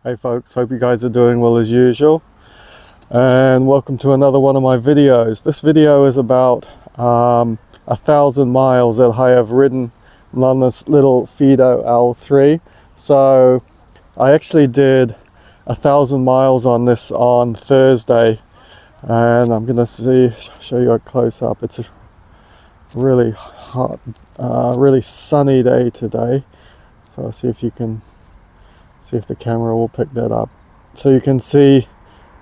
Hey folks, hope you guys are doing well as usual, and welcome to another one of my videos. This video is about 1,000 miles that I have ridden on this little Fiido L3. So I actually did 1,000 miles on this on Thursday, and I'm gonna show you a close-up. It's a really hot, really sunny day today, so I'll see if you can see if the camera will pick that up. So you can see,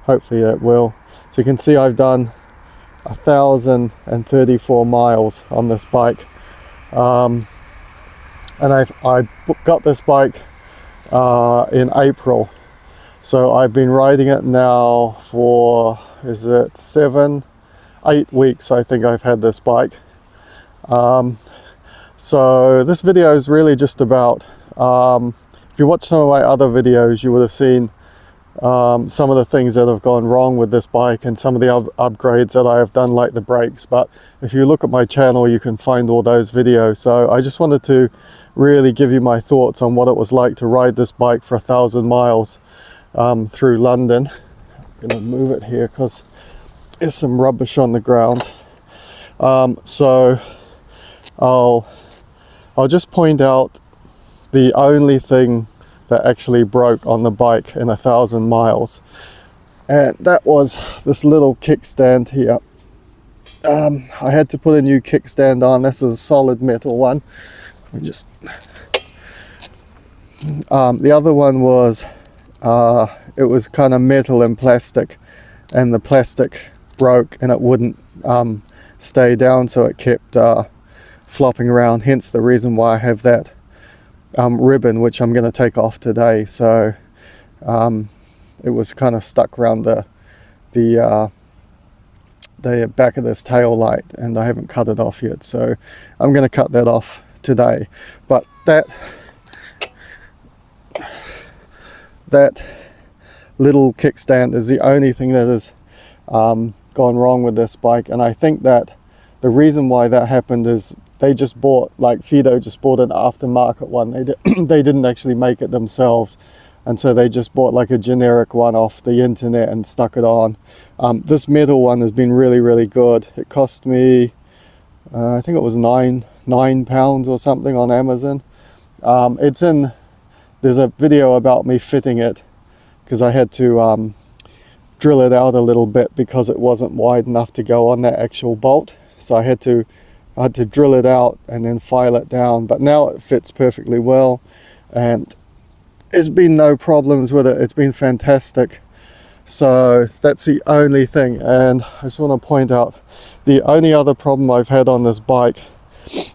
hopefully that will, so you can see I've done 1,034 miles on this bike, and I got this bike in April, so I've been riding it now for, is it 7-8 weeks I think I've had this bike. So this video is really just about, if you watch some of my other videos, you would have seen some of the things that have gone wrong with this bike and some of the upgrades that I have done, like the brakes. But if you look at my channel, you can find all those videos. So I just wanted to really give you my thoughts on what it was like to ride this bike for 1,000 miles through London. I'm going to move it here because there's some rubbish on the ground. So I'll just point out the only thing that actually broke on the bike in 1,000 miles, and that was this little kickstand here. I had to put a new kickstand on. This is a solid metal one. The other one was it was kind of metal and plastic, and the plastic broke and it wouldn't stay down, so it kept flopping around, hence the reason why I have that ribbon, which I'm going to take off today. So it was kind of stuck around the back of this tail light, and I haven't cut it off yet, so I'm going to cut that off today. But that little kickstand is the only thing that has gone wrong with this bike, and I think that the reason why that happened is they just bought, like Fiido just bought an aftermarket one. They didn't actually make it themselves, and so they just bought like a generic one off the internet and stuck it on. This metal one has been really good. It cost me I think it was £9 or something on Amazon. There's a video about me fitting it, because I had to drill it out a little bit because it wasn't wide enough to go on that actual bolt. So I had to drill it out and then file it down, but now it fits perfectly well, and there's been no problems with it. It's been fantastic. So that's the only thing. And I just want to point out, the only other problem I've had on this bike,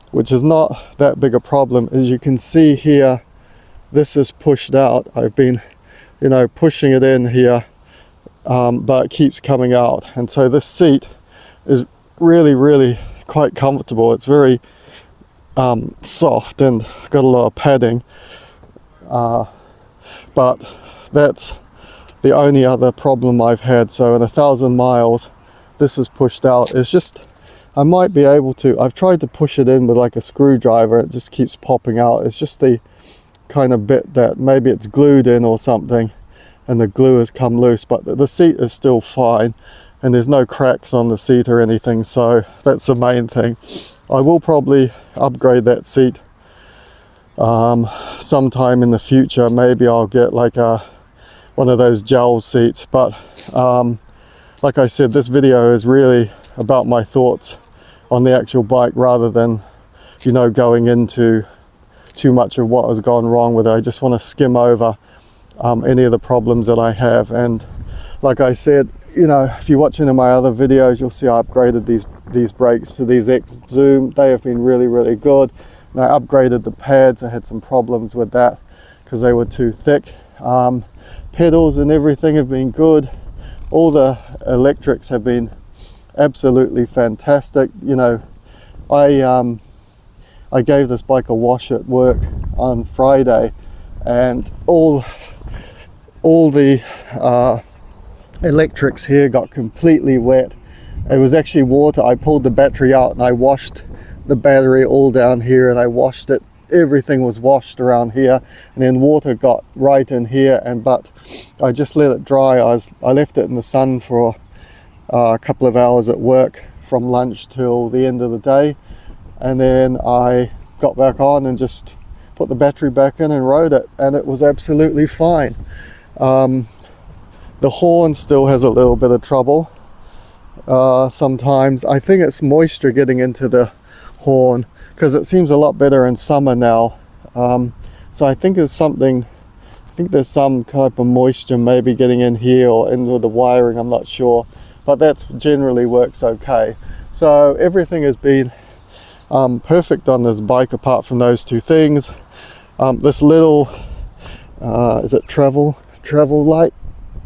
which is not that big a problem, is you can see here, this is pushed out. I've been, pushing it in here, but it keeps coming out. And so this seat is really quite comfortable. It's very soft and got a lot of padding, but that's the only other problem I've had. So in 1,000 miles, this is pushed out. It's just, I might be able to, I've tried to push it in with like a screwdriver, it just keeps popping out. It's just the kind of bit that maybe it's glued in or something, and the glue has come loose, but the seat is still fine, and there's no cracks on the seat or anything, so that's the main thing. I will probably upgrade that seat sometime in the future. Maybe I'll get like one of those gel seats, but like I said, this video is really about my thoughts on the actual bike, rather than going into too much of what has gone wrong with it. I just want to skim over any of the problems that I have. And like I said, if you watch any of my other videos, you'll see I upgraded these brakes to these X Zoom. They have been really good. And I upgraded the pads. I had some problems with that because they were too thick. Pedals and everything have been good. All the electrics have been absolutely fantastic. I gave this bike a wash at work on Friday, and all the electrics here got completely wet. It was actually water. I pulled the battery out and I washed the battery all down here, and I washed it everything was washed around here, and then water got right in here, but I just let it dry. I left it in the sun for a couple of hours at work from lunch till the end of the day, and then I got back on and just put the battery back in and rode it, and it was absolutely fine. The horn still has a little bit of trouble sometimes. I think it's moisture getting into the horn, because it seems a lot better in summer now. So I think there's something, I think there's some type of moisture maybe getting in here or into the wiring, I'm not sure, but that generally works okay. So everything has been perfect on this bike apart from those two things. This little is it travel light?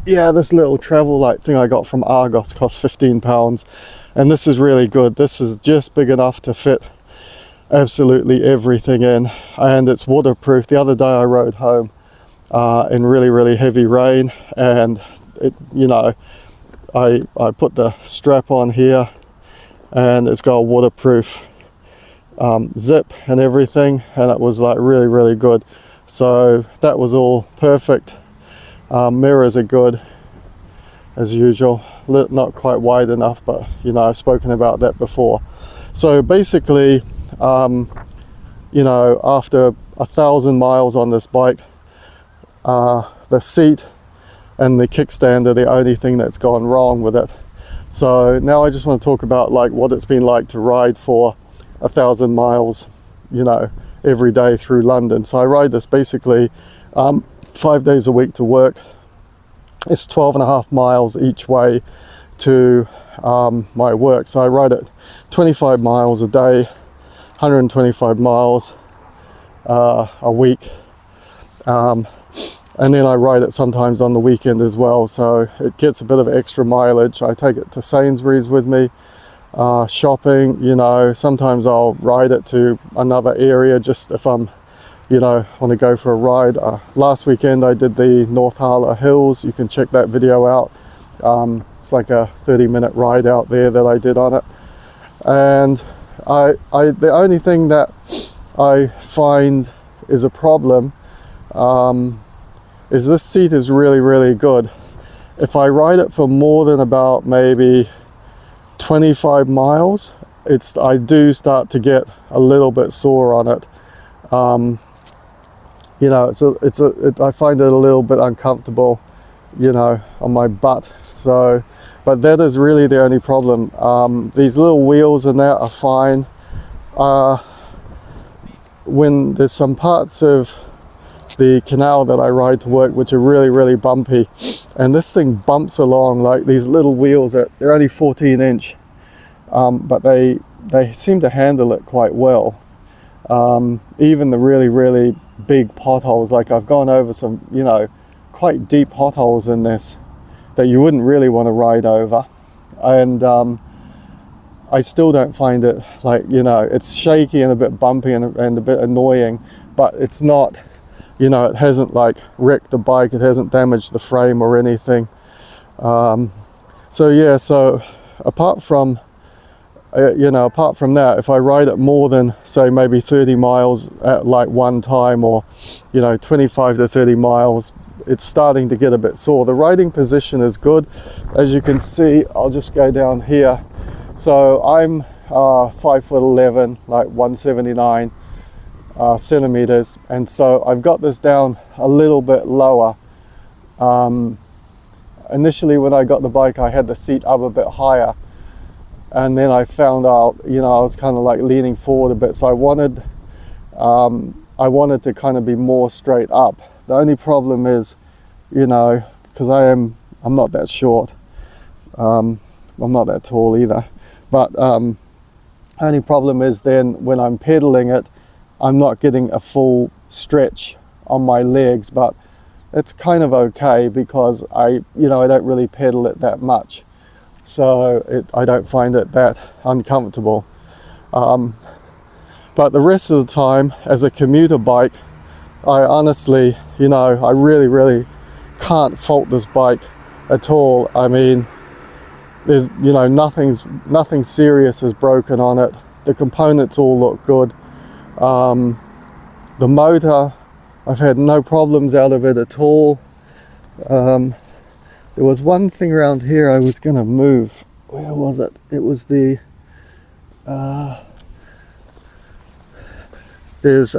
Yeah, this little travel light thing I got from Argos cost £15, and this is really good. This is just big enough to fit absolutely everything in, and it's waterproof. The other day I rode home in really heavy rain, and it, you know, I put the strap on here, and it's got a waterproof zip and everything, and it was like really good. So that was all perfect. Mirrors are good as usual, not quite wide enough, but you know, I've spoken about that before. So basically, you know, after 1,000 miles on this bike, the seat and the kickstand are the only thing that's gone wrong with it. So now I just want to talk about like what it's been like to ride for 1,000 miles, you know, every day through London. So I ride this basically 5 days a week to work. It's 12.5 miles each way to my work. So I ride it 25 miles a day, 125 miles a week. And then I ride it sometimes on the weekend as well. So it gets a bit of extra mileage. I take it to Sainsbury's with me, shopping, you know, sometimes I'll ride it to another area just if I'm, you know, want to go for a ride. Last weekend I did the North Harlow Hills. You can check that video out. It's like a 30-minute ride out there that I did on it. And the only thing that I find is a problem is this seat is really good. If I ride it for more than about maybe 25 miles, I do start to get a little bit sore on it. You know, I find it a little bit uncomfortable, you know, on my butt. So, but that is really the only problem. These little wheels in there are fine. When there's some parts of the canal that I ride to work which are really bumpy, and this thing bumps along, like these little wheels, they're only 14-inch, but they seem to handle it quite well. Even the really big potholes, like I've gone over some, you know, quite deep potholes in this that you wouldn't really want to ride over, and I still don't find it, like, you know, it's shaky and a bit bumpy and a bit annoying, but it's not, you know, it hasn't like wrecked the bike, it hasn't damaged the frame or anything. So yeah, so apart from that, if I ride it more than say maybe 30 miles at like one time, or you know, 25 to 30 miles, it's starting to get a bit sore. The riding position is good, as you can see. I'll just go down here. So I'm 5'11", like 179 centimeters, and so I've got this down a little bit lower. Initially when I got the bike, I had the seat up a bit higher, and then I found out, you know, I was kind of like leaning forward a bit, so I wanted to kind of be more straight up. The only problem is, you know, because I'm not that short, I'm not that tall either, but only problem is then when I'm pedaling it, I'm not getting a full stretch on my legs, but it's kind of okay because I don't really pedal it that much, so I don't find it that uncomfortable. But the rest of the time, as a commuter bike, I honestly, you know, I really can't fault this bike at all. I mean, there's, you know, nothing serious is broken on it. The components all look good. The motor, I've had no problems out of it at all. There was one thing around here I was going to move. Where was it? It was the there's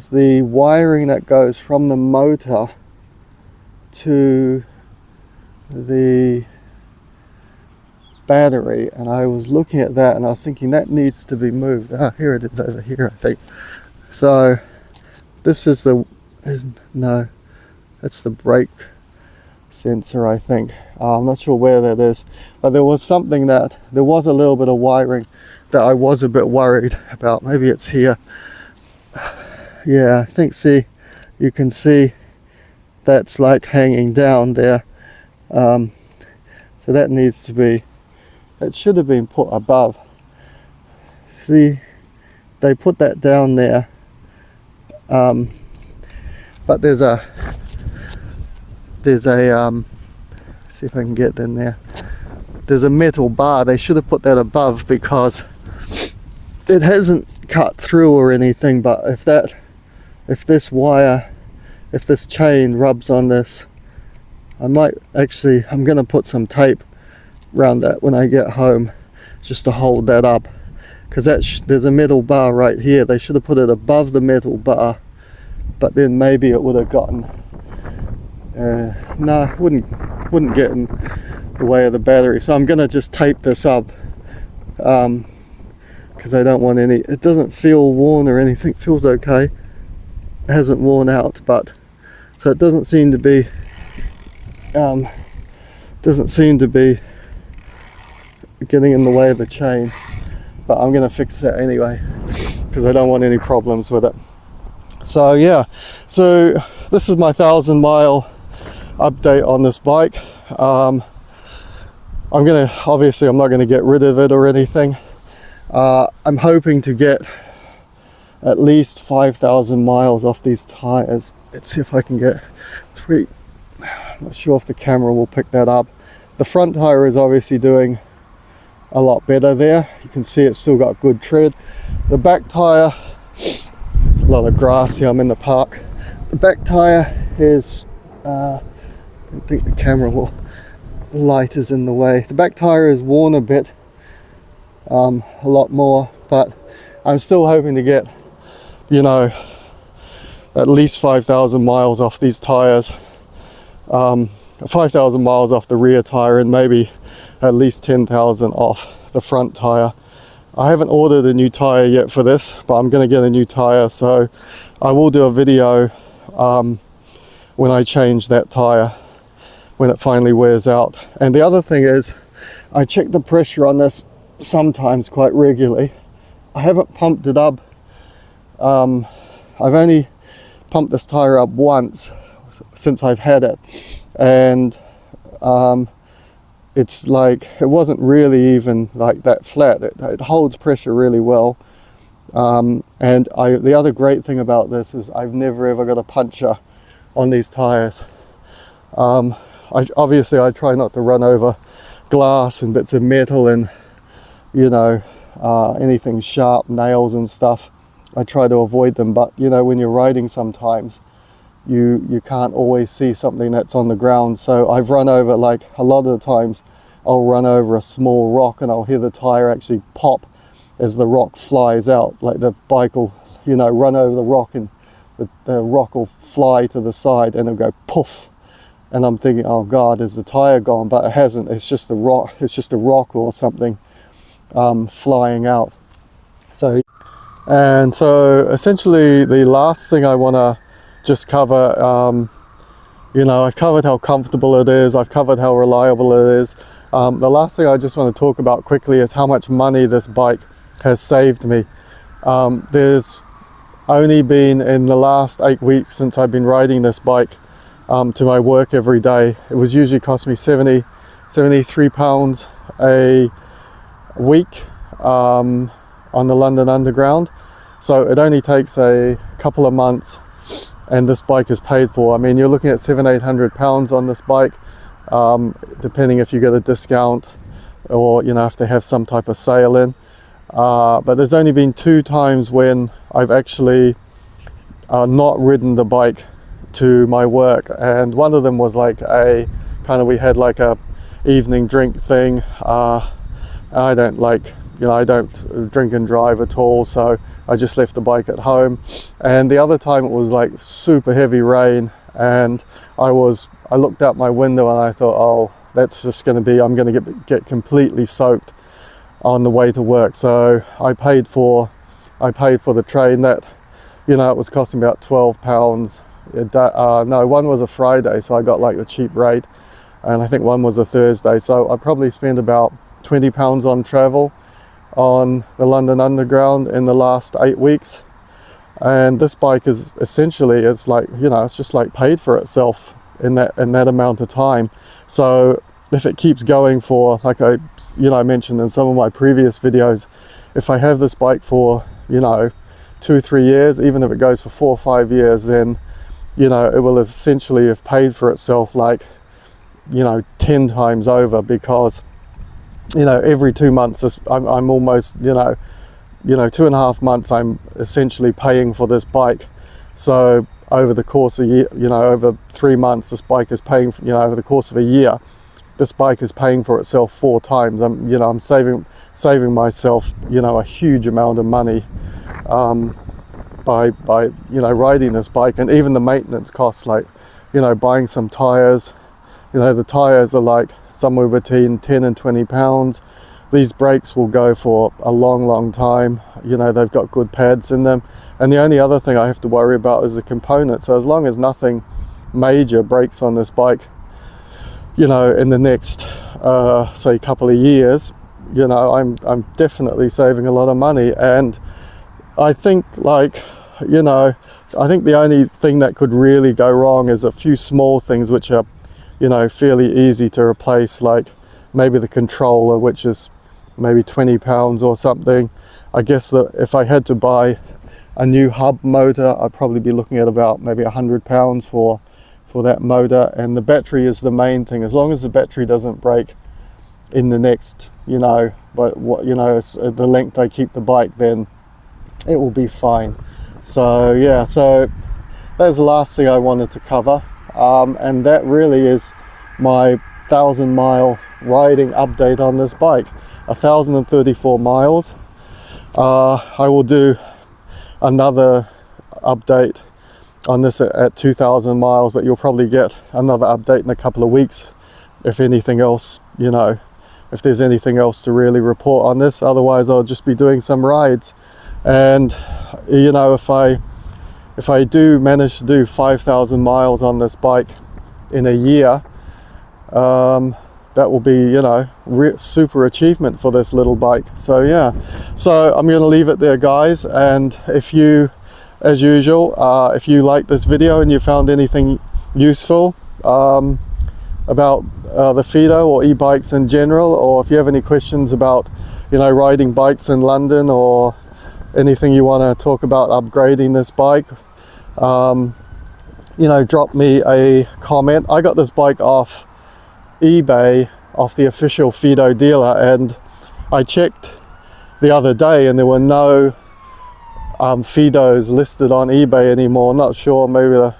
the wiring that goes from the motor to the battery, and I was looking at that and I was thinking that needs to be moved. Here it is over here, I think. So this is that's the brake sensor, I think. I'm not sure where that is, but there was a little bit of wiring that I was a bit worried about. Maybe it's here. Yeah, I think, see, you can see that's like hanging down there. So that needs to be, it should have been put above. See, they put that down there. But there's a see if I can get in there. There's a metal bar. They should have put that above because it hasn't cut through or anything, but if this chain rubs on this, I'm gonna put some tape around that when I get home just to hold that up, because there's a metal bar right here. They should have put it above the metal bar, but then maybe it would have gotten no, wouldn't get in the way of the battery. So I'm gonna just tape this up because I don't want any, it doesn't feel worn or anything, it feels okay. It hasn't worn out, but so it doesn't seem to be getting in the way of the chain, but I'm gonna fix that anyway because I don't want any problems with it. So yeah, so this is my 1,000-mile update on this bike. I'm not gonna get rid of it or anything. I'm hoping to get at least 5,000 miles off these tires. Let's see if I can get 3. I'm not sure if the camera will pick that up. The front tire is obviously doing a lot better there. You can see it's still got good tread. The back tire, there's a lot of grass here, I'm in the park. The back tire is, I don't think the camera will, the light is in the way. The back tire is worn a bit, a lot more, but I'm still hoping to get, you know, at least 5,000 miles off these tires. 5,000 miles off the rear tire and maybe at least 10,000 off the front tire. I haven't ordered a new tire yet for this, but I'm going to get a new tire, so I will do a video when I change that tire, when it finally wears out. And the other thing is, I check the pressure on this sometimes quite regularly. I haven't pumped it up. I've only pumped this tire up once since I've had it, and it's like, it wasn't really even like that flat. It holds pressure really well. And the other great thing about this is I've never ever got a puncture on these tires. Obviously I try not to run over glass and bits of metal and, you know, anything sharp, nails and stuff. I try to avoid them, but you know, when you're riding sometimes you can't always see something that's on the ground. So I've run over, like a lot of the times I'll run over a small rock and I'll hear the tire actually pop as the rock flies out. Like the bike will, you know, run over the rock and the rock will fly to the side and it'll go poof. And I'm thinking, oh God, is the tire gone? But it hasn't. It's just a rock. It's just a rock or something flying out. So essentially the last thing I want to just cover, you know, I've covered how comfortable it is, I've covered how reliable it is. The last thing I just want to talk about quickly is how much money this bike has saved me. There's only been, in the last 8 weeks since I've been riding this bike to my work every day, it was usually cost me 73 pounds a week on the London Underground. So it only takes a couple of months and this bike is paid for. I mean, you're looking at £700-800 on this bike, depending if you get a discount or, you know, if they have some type of sale in. but there's only been 2 times when I've actually not ridden the bike to my work, and one of them was like a kind of, we had like a evening drink thing. I don't like, I don't drink and drive at all, so I just left the bike at home. And the other time it was like super heavy rain, and I looked out my window and I thought, oh, that's just going to be, I'm going to get completely soaked on the way to work. So I paid for the train. That, it was costing about £12. No, one was a Friday, so I got like the cheap rate, and I think one was a Thursday, so I probably spent about £20 on travel on the London Underground in the last 8 weeks. And this bike is essentially, it's like, it's just like paid for itself in that amount of time. So if it keeps going for, like I mentioned in some of my previous videos, if I have this bike for 2-3 years, even if it goes for 4 or 5 years, then it will essentially have paid for itself, like 10 times over, because every 2 months I'm almost 2.5 months I'm essentially paying for this bike. So over the course of a year, over 3 months, this bike is paying for, over the course of a year, this bike is paying for itself 4 times. I'm saving myself a huge amount of money by riding this bike. And even the maintenance costs, like buying some tires, the tires are like somewhere between 10 and 20 pounds. These brakes will go for a long time. They've got good pads in them, and the only other thing I have to worry about is the components. So as long as nothing major breaks on this bike, in the next say couple of years, I'm definitely saving a lot of money. And I think, like, I think the only thing that could really go wrong is a few small things which are fairly easy to replace, like maybe the controller, which is maybe £20 or something. I guess that if I had to buy a new hub motor, I'd probably be looking at about maybe £100 for that motor. And the battery is the main thing. As long as the battery doesn't break in the next, but the length I keep the bike, then it will be fine. So yeah, so that's the last thing I wanted to cover. And that really is my 1,000-mile riding update on this bike. 1,034 miles. I will do another update on this at 2,000 miles, but you'll probably get another update in a couple of weeks if anything else, if there's anything else to really report on this. Otherwise I'll just be doing some rides. And if I do manage to do 5,000 miles on this bike in a year, that will be, super achievement for this little bike. So yeah, so I'm going to leave it there, guys. And if you, as usual, if you like this video and you found anything useful about the Fiido or e-bikes in general, or if you have any questions about, riding bikes in London, or anything you want to talk about upgrading this bike, drop me a comment. I got this bike off eBay, off the official Fiido dealer, and I checked the other day and there were no Fiidos listed on eBay anymore. Not sure, maybe the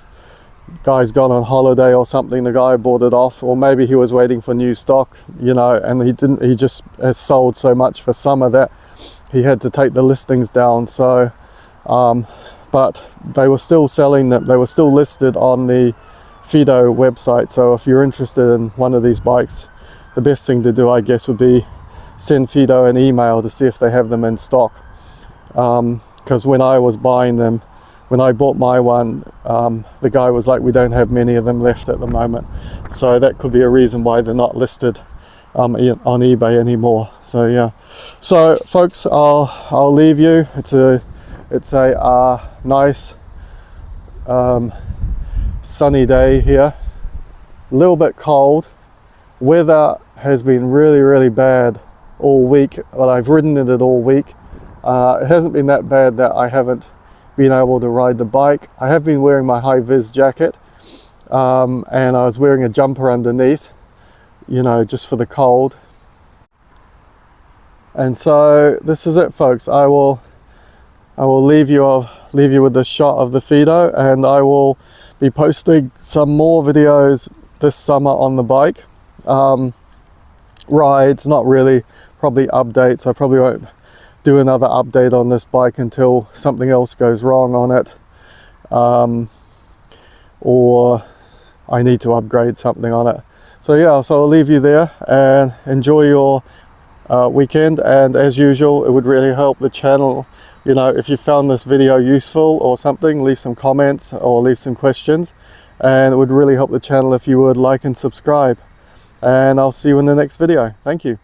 guy's gone on holiday or something, the guy bought it off, or maybe he was waiting for new stock, and he just has sold so much for summer that he had to take the listings down. So but they were still selling them, they were still listed on the Fiido website. So if you're interested in one of these bikes, the best thing to do, I guess, would be send Fiido an email to see if they have them in stock. Because when I was buying them, when I bought my one, the guy was like, we don't have many of them left at the moment. So that could be a reason why they're not listed on eBay anymore. So yeah, so folks, I'll leave you. It's a nice sunny day here, a little bit cold. Weather has been really bad all week, but I've ridden in it all week. It hasn't been that bad that I haven't been able to ride the bike. I have been wearing my high-vis jacket, and I was wearing a jumper underneath, just for the cold. And so this is it, folks. I will leave you with this shot of the Fiido, and I will be posting some more videos this summer on the bike. Rides, not really, probably updates. I probably won't do another update on this bike until something else goes wrong on it, or I need to upgrade something on it. So yeah, so I'll leave you there and enjoy your weekend. And as usual, it would really help the channel, you know, if you found this video useful or something, leave some comments or leave some questions, and it would really help the channel if you would like and subscribe. And I'll see you in the next video. Thank you.